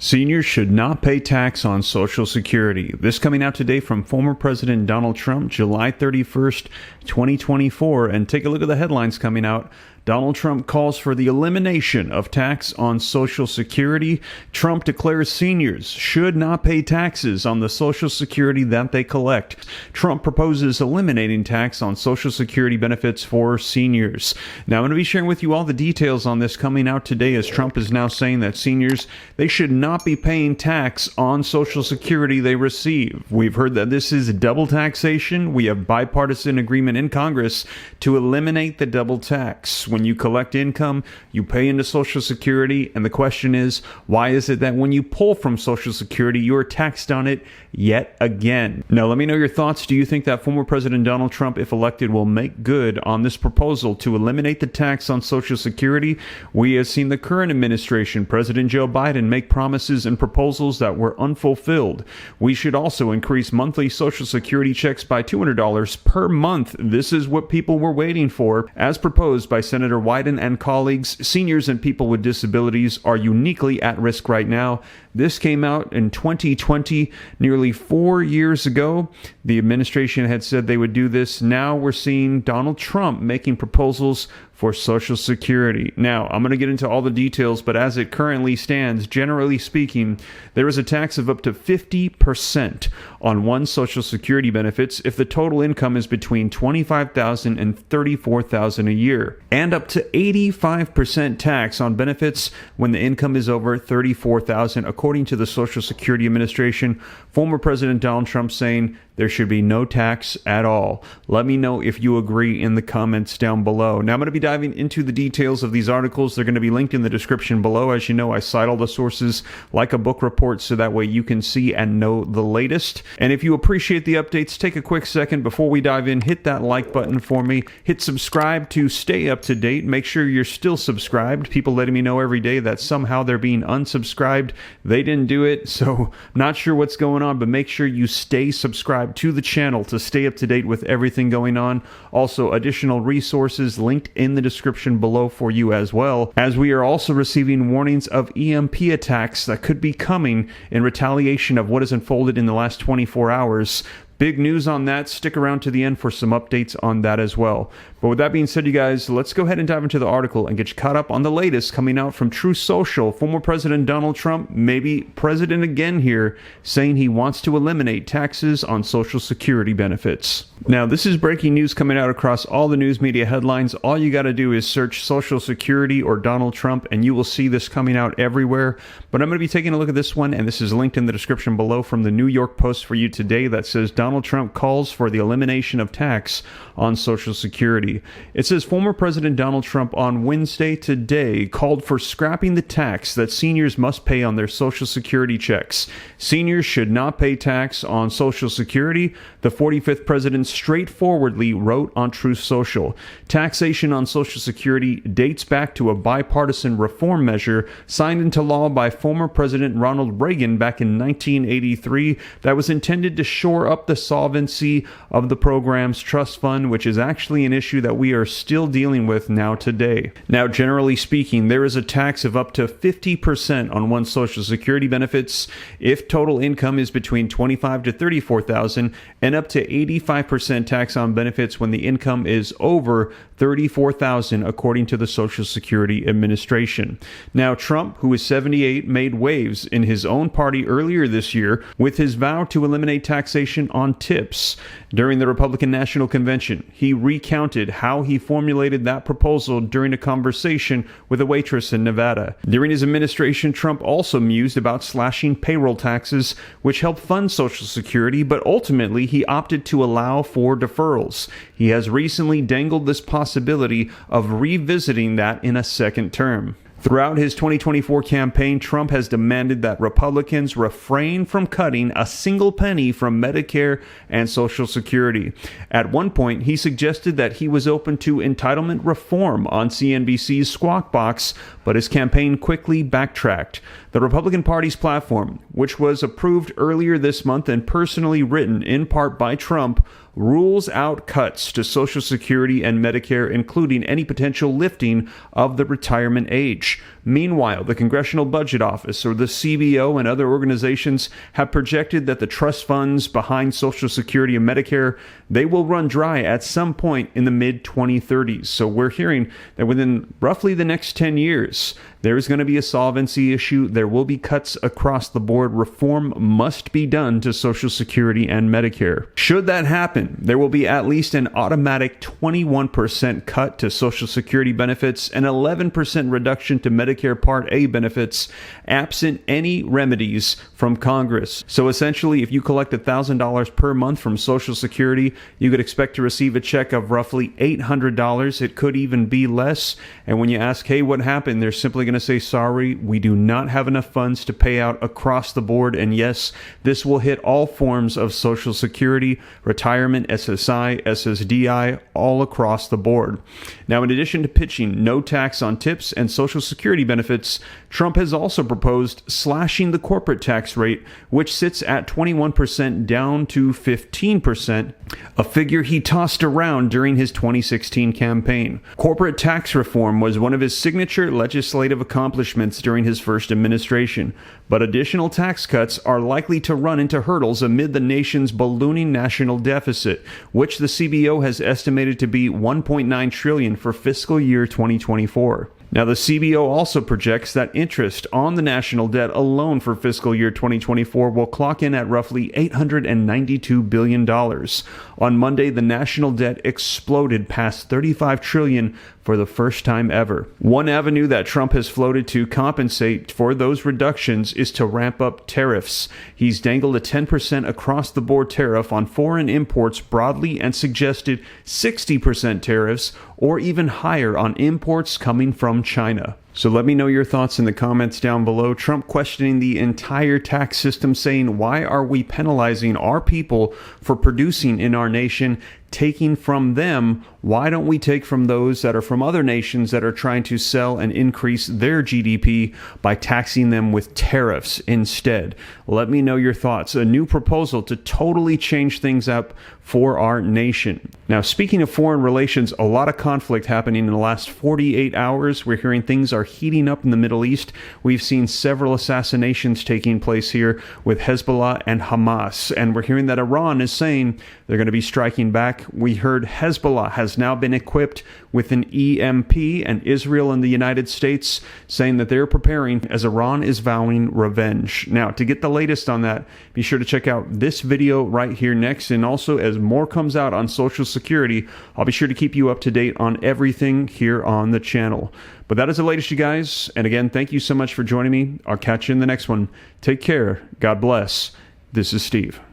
Seniors should not pay tax on Social Security. This coming out today from former President Donald Trump, July 31st, 2024. And take a look at the headlines coming out. Donald Trump calls for the elimination of tax on Social Security. Trump declares seniors should not pay taxes on the Social Security that they collect. Trump proposes eliminating tax on Social Security benefits for seniors. Now, I'm going to be sharing with you all the details on this coming out today, as Trump is now saying that seniors, they should not be paying tax on Social Security they receive. We've heard that this is double taxation. We have bipartisan agreement in Congress to eliminate the double tax. When you collect income, you pay into Social Security, and the question is, why is it that when you pull from Social Security, you're taxed on it yet again? Now, let me know your thoughts. Do you think that former President Donald Trump, if elected, will make good on this proposal to eliminate the tax on Social Security? We have seen the current administration, President Joe Biden, make promises and proposals that were unfulfilled. We should also increase monthly Social Security checks by $200 per month. This is what people were waiting for, as proposed by Senator Wyden and colleagues. Seniors and people with disabilities are uniquely at risk right now. This came out in 2020, nearly 4 years ago. The administration had said they would do this. Now we're seeing Donald Trump making proposals for Social Security. Now, I'm going to get into all the details, but as it currently stands, generally speaking, there is a tax of up to 50% on one Social Security benefits if the total income is between $25,000 and $34,000 a year, and up to 85% tax on benefits when the income is over $34,000, according to the Social Security Administration. Former President Donald Trump saying there should be no tax at all. Let me know if you agree in the comments down below. Now, I'm going to be diving into the details of these articles. They're going to be linked in the description below. As you know, I cite all the sources like a book report, so that way you can see and know the latest. And if you appreciate the updates, take a quick second before we dive in, hit that like button for me, hit subscribe to stay up to date. Make sure you're still subscribed. People letting me know every day that somehow they're being unsubscribed. They didn't do it, so not sure what's going on, but make sure you stay subscribed to the channel to stay up to date with everything going on. Also, additional resources linked in the description below for you as well, as we are also receiving warnings of EMP attacks that could be coming in retaliation of what has unfolded in the last 24 hours. Big news on that. Stick around to the end for some updates on that as well. But with that being said, you guys, let's go ahead and dive into the article and get you caught up on the latest coming out from Truth Social. Former President Donald Trump, maybe president again here, saying he wants to eliminate taxes on Social Security benefits. Now, this is breaking news coming out across all the news media headlines. All you got to do is search Social Security or Donald Trump, and you will see this coming out everywhere. But I'm going to be taking a look at this one, and this is linked in the description below from the New York Post for you today, that says Donald Trump calls for the elimination of tax on Social Security. It says former President Donald Trump on Wednesday today called for scrapping the tax that seniors must pay on their Social Security checks. Seniors should not pay tax on Social Security, the 45th president straightforwardly wrote on Truth Social. Taxation on Social Security dates back to a bipartisan reform measure signed into law by former President Ronald Reagan back in 1983 that was intended to shore up the solvency of the program's trust fund, which is actually an issue that we are still dealing with now today. Now, generally speaking, there is a tax of up to 50% on one's Social Security benefits if total income is between $25,000 to $34,000, and up to 85% tax on benefits when the income is over $34,000, according to the Social Security Administration. Now, Trump, who is 78, made waves in his own party earlier this year with his vow to eliminate taxation on tips. During the Republican National Convention, he recounted how he formulated that proposal during a conversation with a waitress in Nevada. During his administration, Trump also mused about slashing payroll taxes, which help fund Social Security, but ultimately he opted to allow for deferrals. He has recently dangled this possibility of revisiting that in a second term. Throughout his 2024 campaign, Trump has demanded that Republicans refrain from cutting a single penny from Medicare and Social Security. At one point, he suggested that he was open to entitlement reform on CNBC's Squawk Box, but his campaign quickly backtracked. The Republican Party's platform, which was approved earlier this month and personally written in part by Trump, rules out cuts to Social Security and Medicare, including any potential lifting of the retirement age. Meanwhile, the Congressional Budget Office, or the CBO, and other organizations have projected that the trust funds behind Social Security and Medicare, they will run dry at some point in the mid-2030s. So we're hearing that within roughly the next 10 years, there's going to be a solvency issue. There will be cuts across the board. Reform must be done to Social Security and Medicare. Should that happen, there will be at least an automatic 21% cut to Social Security benefits, an 11% reduction to Medicare Part A benefits, absent any remedies from Congress. So essentially, if you collect $1,000 per month from Social Security, you could expect to receive a check of roughly $800. It could even be less. And when you ask, hey, what happened? They're simply going to say, sorry, we do not have enough funds to pay out across the board. And yes, this will hit all forms of Social Security, retirement, SSI, SSDI, all across the board. Now, in addition to pitching no tax on tips and Social Security benefits, Trump has also proposed slashing the corporate tax rate, which sits at 21% down to 15%, a figure he tossed around during his 2016 campaign. Corporate tax reform was one of his signature legislative accomplishments during his first administration, but additional tax cuts are likely to run into hurdles amid the nation's ballooning national deficit, which the CBO has estimated to be $1.9 trillion for fiscal year 2024. Now, the CBO also projects that interest on the national debt alone for fiscal year 2024 will clock in at roughly $892 billion. On Monday, the national debt exploded past $35 trillion for the first time ever. One avenue that Trump has floated to compensate for those reductions is to ramp up tariffs. He's dangled a 10% across-the-board tariff on foreign imports broadly and suggested 60% tariffs or even higher on imports coming from China. So let me know your thoughts in the comments down below. Trump questioning the entire tax system, saying, why are we penalizing our people for producing in our nation, taking from them? Why don't we take from those that are from other nations that are trying to sell and increase their GDP by taxing them with tariffs instead? Let me know your thoughts. A new proposal to totally change things up for our nation. Now, speaking of foreign relations, a lot of conflict happening in the last 48 hours. We're hearing things are heating up in the Middle East. We've seen several assassinations taking place here with Hezbollah and Hamas, and we're hearing that Iran is saying they're going to be striking back. We heard Hezbollah has now been equipped with an EMP, and Israel and the United States saying that they're preparing as Iran is vowing revenge. Now, to get the latest on that, be sure to check out this video right here next, and also as more comes out on Social Security, I'll be sure to keep you up to date on everything here on the channel. But that is the latest, you guys. And again, thank you so much for joining me. I'll catch you in the next one. Take care. God bless. This is Steve.